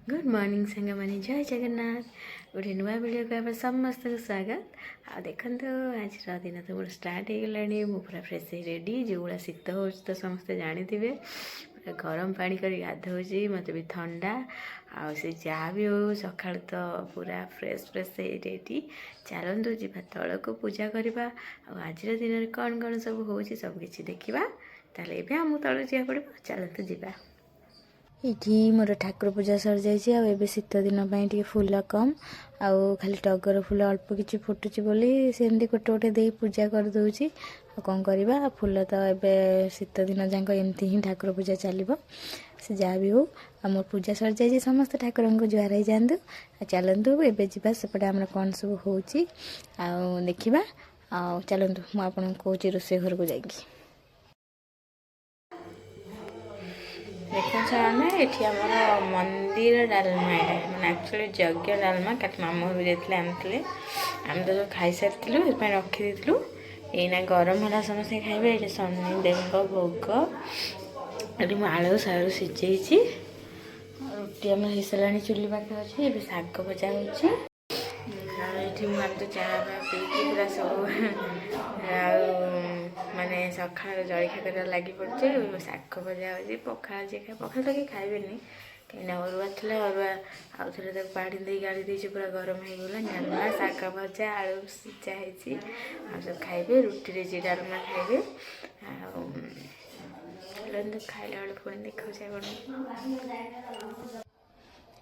Good morning सांग मैंने जय जगन्नाथ गोटे नुआ वीडियो को आप समस्त को स्वागत आ देखो आज दिन तो मोर स्टार्ट हो गलानी मु पूरा फ्रेश रेडी जो भाया शीत हो तो समस्ते जानते पूरा गरम पानी कर गाधोची मत भी ठंडा आ से जहाँ भी हो सका तो पूरा फ्रेश फ्रेश रेडी चलतु जा तल को पूजा करवा आज दिन में कौन कौन सब हो सब किसी देखा ताले आम तल जा पड़ो चलतु जा ये मोर ठाकुर पूजा सर जाए शीत दिन टे फूल कम आउ खाली टगर फूल अल्प किसी फुटुची बोली सेमती गोटे गोटे दे पूजा करदे कौन करवा फूल तो ये शीत दिन जाक एमती ही ठाकुर पूजा चलो से जहाँ भी हो मोर पूजा सर जाए समस्त ठाकुर को जुआर हो जातु चलतु एवं जा सेपटे आम कौन सब हो देखा चलतु मुझे कौच रोसे घर को जाकि देखा आमे ये आमर मंदिर डालमा यहाँ मैंने एक्चुअली यज्ञ डालमा कट मामू घर जाते आनी आम तो जो खाई सारी रखीदू यना गरम है समस्त खाइबे ये शनिदेव भोग ये आलू सालू सीझे रुटी आम हो सारा चुली पाखे अच्छे ये शाग भजा हो तो चाह पी पूरा सब माने सका जलखा कर लगी पड़े शाग भजा हो पखा जी खाए पखा तो कहीं खाइबे कहीं अरुआ थी अरुआ आउ थे पाड़ी दे गाड़ी दे पूरा गरम हो गला डालमा शाग भजा आलू सीझा आ सब खाइबे रुटी जी डालमा खाइबे खाइला बेल पुणी देखा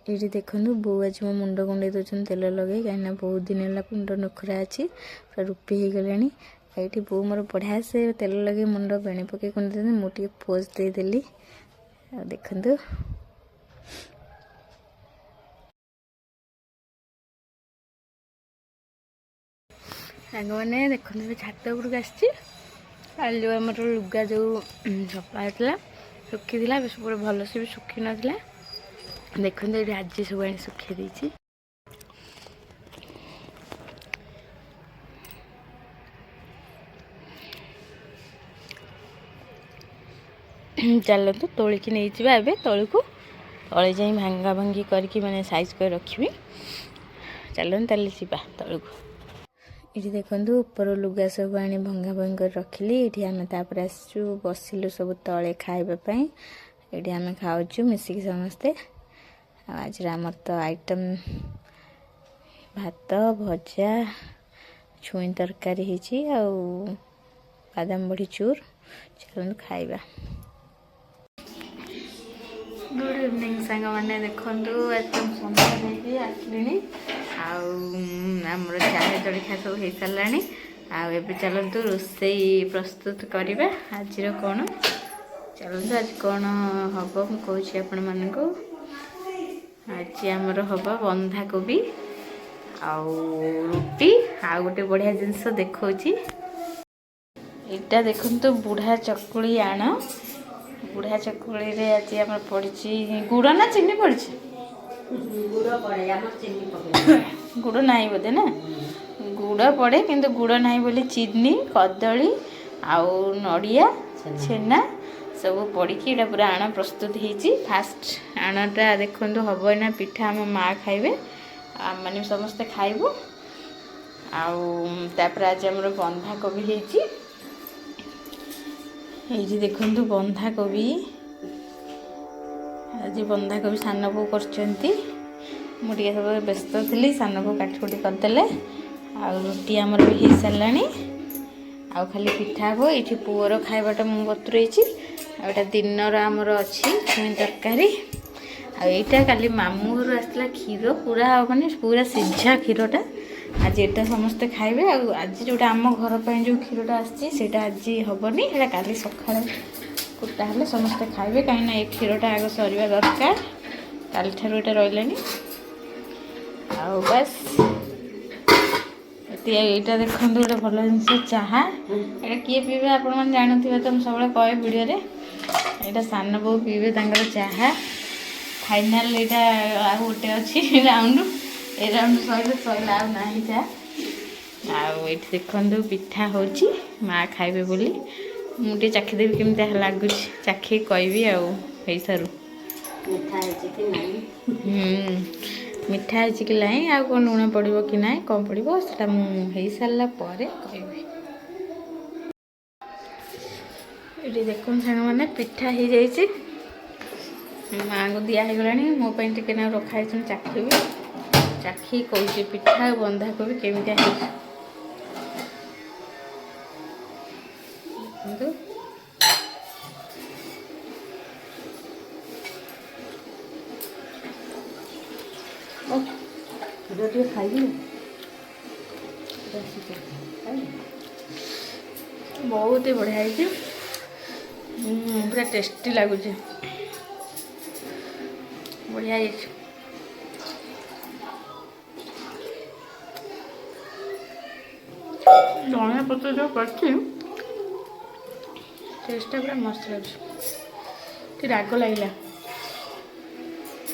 ये देखो बो आज मो मुंड कुंडे दूसरी तेल लगे कहीं बहुत दिन है मुंड नखरा अच्छी पूरा रूपी हो गला ये बो मोर बढ़िया से तेल लगे मुंड बेणी पकई कुंडे मुझे पोज देदेली देखु सांग मैंने देखते छात उपरक आस जो आम लुगा जो सफा होता सुखी बेस पूरा भलसे भी सुखी नाला देखते ये आज सब आनी सुखे देती चलतु तोलिकी नहीं जावा ए तल को तले जा भांगा भांगी करके मैंने साइज कर रखी चलते ताले जा तल को ये देखो ऊपर लुगा सब आनी भंगा भंगी कर रखिली ये आम तापर आसचु बसिलु सब तले खाइबापी ये आम खाऊँ मिसिकी समस्ते आज आमर तो आइटम भात भजा छुई तरकारी है बादाम बड़ी चूर चलते खाइबा गुड इवनिंग सांग मैंने देखु एकदम सन्ध्या आसली आमर चाय जलखा सब हो सारा आबे चलतु रोसई प्रस्तुत करवा आज कौन चलतु आज कौन हम मुझे आपण मानू आज आमर हम बंधा कोबी रुटी आ गोटे बढ़िया जिनस देखा यहाँ देखु बुढ़ा चकुली आण बुढ़ा चकुली रे आज आम पड़ी गुड़ ना चीनी पड़ी गुड़ ना बोधे ना गुड़ पड़े किंतु गुड़ ना बोली चीनी कदली आउ नड़िया छेना सब पड़ी पूरा आण प्रस्तुत होती फास्ट आणटा देखो हम ना पिठा आम माँ खाइबे आम मैंने समस्ते खाइबू आपर आज आम बंधा कोबी ये देखु बंधा कोबी आज बंधा कोबी सान बो कर मुझे सब व्यस्त थी सान बो काटकुटी करदे रुटी आमर भी हो सारा आ खाली पिठा हे ये पुअर खाइबाटा मुझे बतुरई आटा दिनर आमर अच्छी छुई तरकारी आईटा काली मामू घर आसला क्षीर पूरा माने पूरा सीझा क्षीरटा आज एटा समस्ते खाइबे आज जोटा आम घर पर जो क्षीरटा आसटा आज हेनी है काली सका कुटा हेल्ले समस्ते खाइबे कहीं ये क्षीरटा आग सरिया दरकार काली ठार ये रही बस यहाँ देखो गोटे भल जिन चाहा यहाँ किए पीबे आपण जानते तो मुझे सब कहे वीडियो यहाँ सान बो पीबे चाहा फाइनाल यहाँ गोटे अच्छी round A round sir sir ना चाह देखु पिठा हो माँ खाइबे बोली मुझे चाखीदेवी केमी लगुच चाखी कहबी आई सारू ମିଠା ହେଇଛି କି ନାହିଁ। ମିଠା ହେଇଛି କି ନାହିଁ ଆଉ କ'ଣ ଲୁଣ ପଡ଼ିବ କି ନାହିଁ କ'ଣ ପଡ଼ିବ ସେଟା ମୁଁ ହେଇସାରିଲା ପରେ କହିବି। ଏଠି ଦେଖନ୍ତୁ ସାଙ୍ଗମାନେ ପିଠା ହେଇଯାଇଛି, ମାଆଙ୍କୁ ଦିଆ ହେଇଗଲାଣି। ମୋ ପାଇଁ ଟିକେ ନାକୁ ରଖା ହେଇଛି, ମୁଁ ଚାଖିବି। ଚାଖି କହୁଛି ପିଠା ବନ୍ଧାକୋବି କେମିତିଆ ହେଇଛି। ଦେଖନ୍ତୁ ଟିକେ ଖାଇବି। ବହୁତ ହି ବଢ଼ିଆ ହେଇଛି, ପୁରା ଟେଷ୍ଟି ଲାଗୁଛି, ବଢ଼ିଆ ହେଇଛି। ଧନିଆ ପତ୍ର ଯେଉଁ କରିଛି ଟେଷ୍ଟଟା ପୁରା ମସ୍ତ ଲାଗୁଛି। କି ରାଗ ଲାଗିଲା।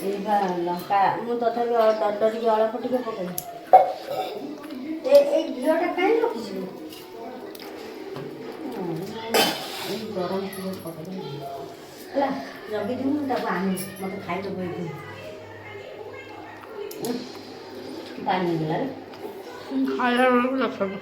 ଏଇ ବା ଲଙ୍କା ମୁଁ ତଥାପି ଡରିକି ଅଳ୍ପ ଟିକେ ପକେଇଲି। ଏଇ ଘିଅଟା କାହିଁ ରଖିଛୁ? ଏଇ ଗରମ ଟିକେ ପକେଇଲି ହେଲା, ଜଗିଥିବୁ ତାକୁ ଆଣି ମୋତେ ଖାଇଦେବୁ। ଏଇଠି ପାଣି ହେଇଗଲା ଖାଇଲା ବେଳକୁ ଦେଖନ୍ତୁ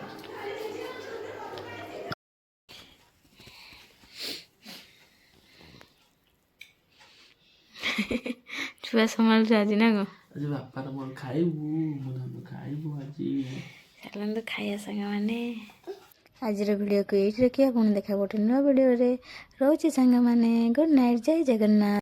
ଛୁଆ ସମ୍ଭାଳୁଛୁ ଆଜି ନା କ'ଣ? ଆଜି ବାପାର ମୋର ଖାଇବୁ ଆଜି। ଚାଲନ୍ତୁ ଖାଇବା ସାଙ୍ଗମାନେ। ଆଜିର ଭିଡ଼ିଓକୁ ଏଇଠି ରଖିବା, ପୁଣି ଦେଖା ଗୋଟେ ନୂଆ ଭିଡ଼ିଓରେ। ରହୁଛି ସାଙ୍ଗମାନେ, ଗୁଡ୍ ନାଇଟ୍, ଜୟ ଜଗନ୍ନାଥ।